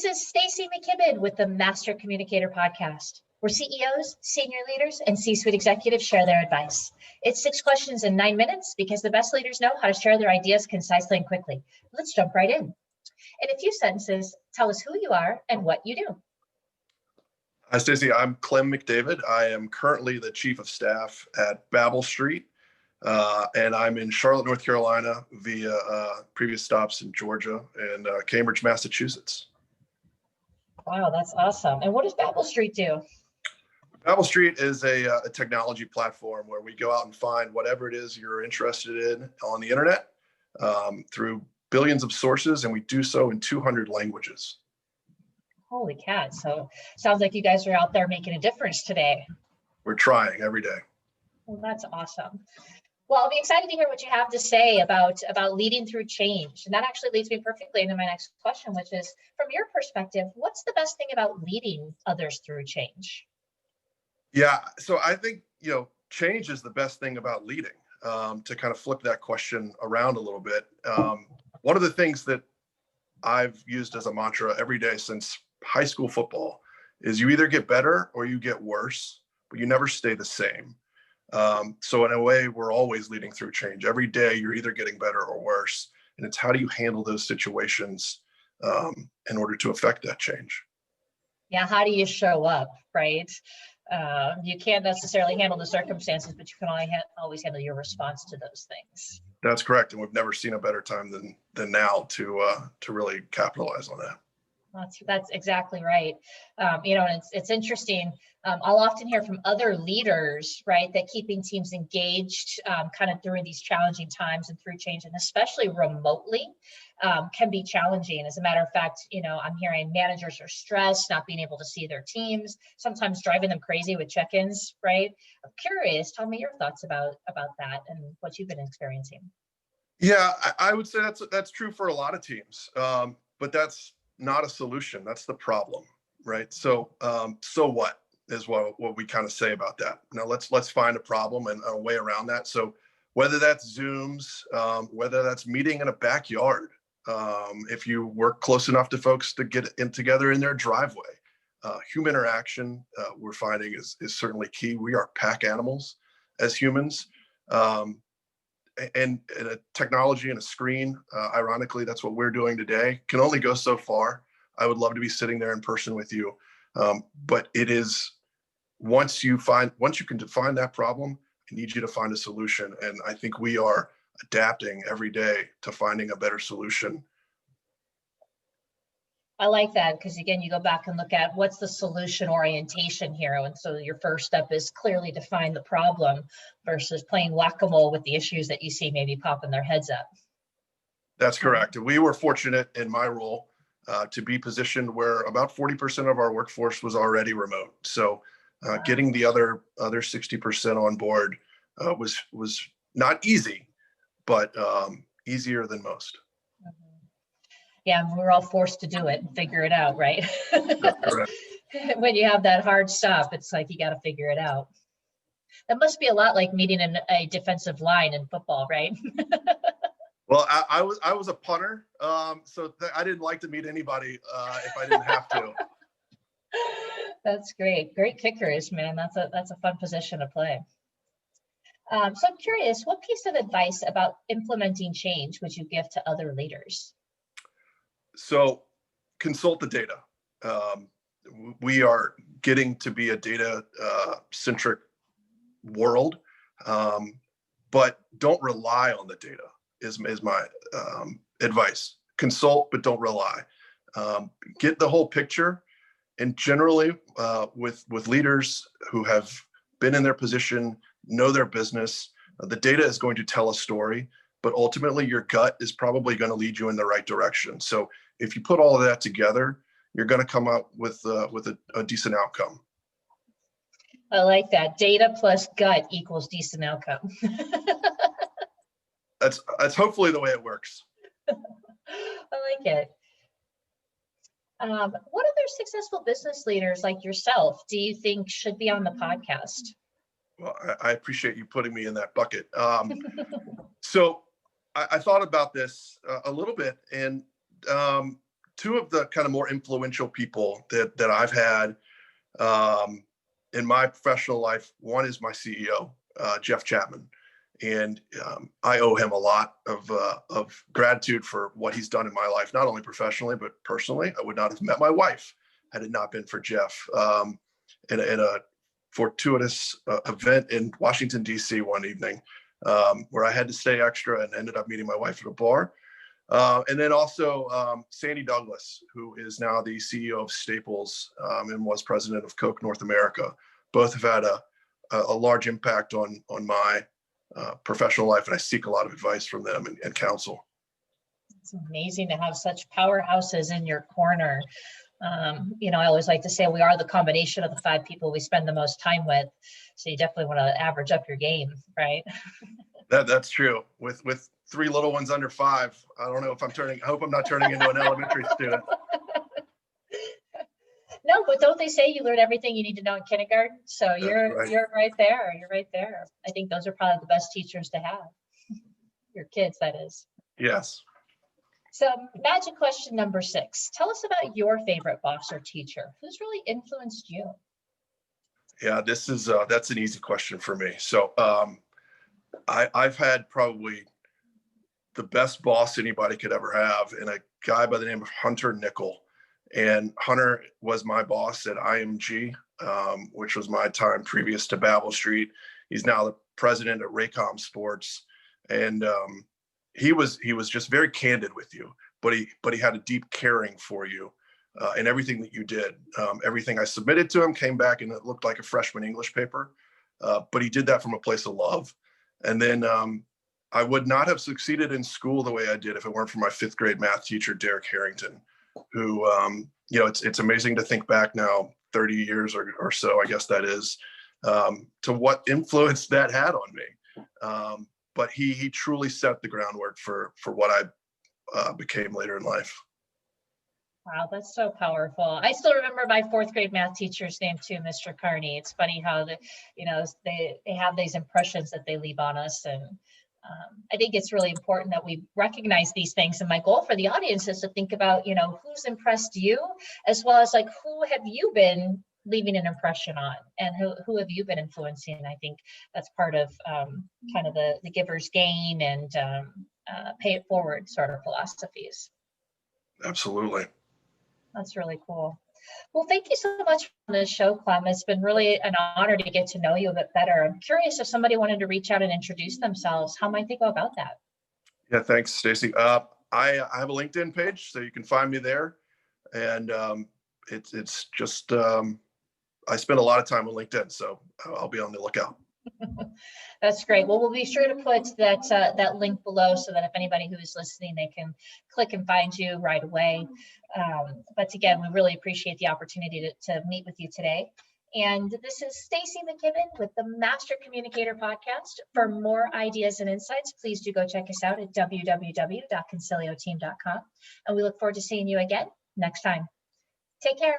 This is Stacy McKibben with the Master Communicator podcast, where CEOs, senior leaders, and C-suite executives share their advice. It's 6 questions in 9 minutes because the best leaders know how to share their ideas concisely and quickly. Let's jump right in. In a few sentences, tell us who you are and what you do. Hi, Stacy. I'm Clem McDavid. I am currently the Chief of Staff at Babel Street, and I'm in Charlotte, North Carolina via previous stops in Georgia and Cambridge, Massachusetts. Wow, that's awesome. And what does Babel Street do? Babel Street is a technology platform where we go out and find whatever it is you're interested in on the internet through billions of sources, and we do so in 200 languages. Holy cat. So sounds like you guys are out there making a difference today. We're trying every day. Well, that's awesome. Well, I'll be excited to hear what you have to say about leading through change. And that actually leads me perfectly into my next question, which is, from your perspective, what's the best thing about leading others through change? Yeah, so I think, change is the best thing about leading. To kind of flip that question around a little bit. One of the things that I've used as a mantra every day since high school football is you either get better or you get worse, but you never stay the same. So in a way, we're always leading through change. Every day, you're either getting better or worse. And it's how do you handle those situations in order to affect that change? Yeah, how do you show up, right? You can't necessarily handle the circumstances, but you can always handle your response to those things. That's correct. And we've never seen a better time than now to really capitalize on that. That's exactly right. And it's interesting. I'll often hear from other leaders, right, that keeping teams engaged kind of during these challenging times and through change, and especially remotely, can be challenging. As a matter of fact, I'm hearing managers are stressed, not being able to see their teams, sometimes driving them crazy with check-ins, right? I'm curious, tell me your thoughts about that and what you've been experiencing. Yeah, I would say that's true for a lot of teams, but that's not a solution. That's the problem, right? So what is what we kind of say about that. Now let's find a problem and a way around that. So whether that's Zooms, whether that's meeting in a backyard, if you work close enough to folks to get in together in their driveway, human interaction we're finding is certainly key. We are pack animals as humans. And a technology and a screen, ironically, that's what we're doing today, can only go so far. I would love to be sitting there in person with you. But it is, once you can define that problem, I need you to find a solution. And I think we are adapting every day to finding a better solution. I like that, because again, you go back and look at what's the solution orientation here. And so your first step is clearly define the problem versus playing whack-a-mole with the issues that you see maybe popping their heads up. That's correct. We were fortunate in my role to be positioned where about 40% of our workforce was already remote. So getting the other 60% on board was not easy, but easier than most. Yeah, we're all forced to do it and figure it out, right? When you have that hard stop, it's like you got to figure it out. That must be a lot like meeting a defensive line in football, right? Well, I was a punter, so I didn't like to meet anybody if I didn't have to. That's great. Great kickers, man. That's a fun position to play. So I'm curious, what piece of advice about implementing change would you give to other leaders? So consult the data. We are getting to be a data centric world, but don't rely on the data is my advice. Consult, but don't rely. Get the whole picture. And generally with leaders who have been in their position, know their business, the data is going to tell a story, but ultimately your gut is probably going to lead you in the right direction. So if you put all of that together, you're going to come out with a decent outcome. I like that. Data plus gut equals decent outcome. That's hopefully the way it works. I like it. What other successful business leaders like yourself do you think should be on the podcast? Well, I appreciate you putting me in that bucket. So I thought about this a little bit, and two of the kind of more influential people that I've had in my professional life, one is my CEO, Jeff Chapman. And I owe him a lot of gratitude for what he's done in my life, not only professionally, but personally. I would not have met my wife had it not been for Jeff. In a fortuitous event in Washington, D.C. one evening, where I had to stay extra and ended up meeting my wife at a bar. And then also Sandy Douglas, who is now the CEO of Staples and was president of Coke North America. Both have had a large impact on my professional life, and I seek a lot of advice from them and counsel. It's amazing to have such powerhouses in your corner. I always like to say we are the combination of the 5 people we spend the most time with. So you definitely want to average up your game, right? That's true. With 3 little ones under 5, I don't know if I hope I'm not turning into an elementary student. No, but don't they say you learn everything you need to know in kindergarten? So you're right there. You're right there. I think those are probably the best teachers to have. Your kids, that is. Yes. So magic question number 6. Tell us about your favorite boss or teacher. Who's really influenced you? Yeah, that's an easy question for me. So I've had probably the best boss anybody could ever have, and a guy by the name of Hunter Nickel. And Hunter was my boss at IMG, which was my time previous to Babel Street. He's now the president at Raycom Sports. And he was just very candid with you, but he had a deep caring for you in everything that you did. Everything I submitted to him came back and it looked like a freshman English paper, but he did that from a place of love. And then I would not have succeeded in school the way I did if it weren't for my 5th grade math teacher, Derek Harrington, who, it's amazing to think back now, 30 years or so, I guess that is, to what influence that had on me. But he truly set the groundwork for what I became later in life. Wow, that's so powerful. I still remember my 4th grade math teacher's name too, Mr. Carney. It's funny how they have these impressions that they leave on us. And I think it's really important that we recognize these things. And my goal for the audience is to think about, who's impressed you, as well as who have you been leaving an impression on, and who have you been influencing? I think that's part of kind of the giver's gain and pay it forward sort of philosophies. Absolutely. That's really cool. Well, thank you so much for this show, Clem. It's been really an honor to get to know you a bit better. I'm curious if somebody wanted to reach out and introduce themselves, how might they go about that? Yeah, thanks, Stacy. I have a LinkedIn page, so you can find me there. And it's just, I spend a lot of time on LinkedIn, so I'll be on the lookout. That's great. Well, we'll be sure to put that link below so that if anybody who is listening, they can click and find you right away. But again, we really appreciate the opportunity to meet with you today. And this is Stacy McKibben with the Master Communicator podcast. For more ideas and insights, please do go check us out at www.concilioteam.com. And we look forward to seeing you again next time. Take care.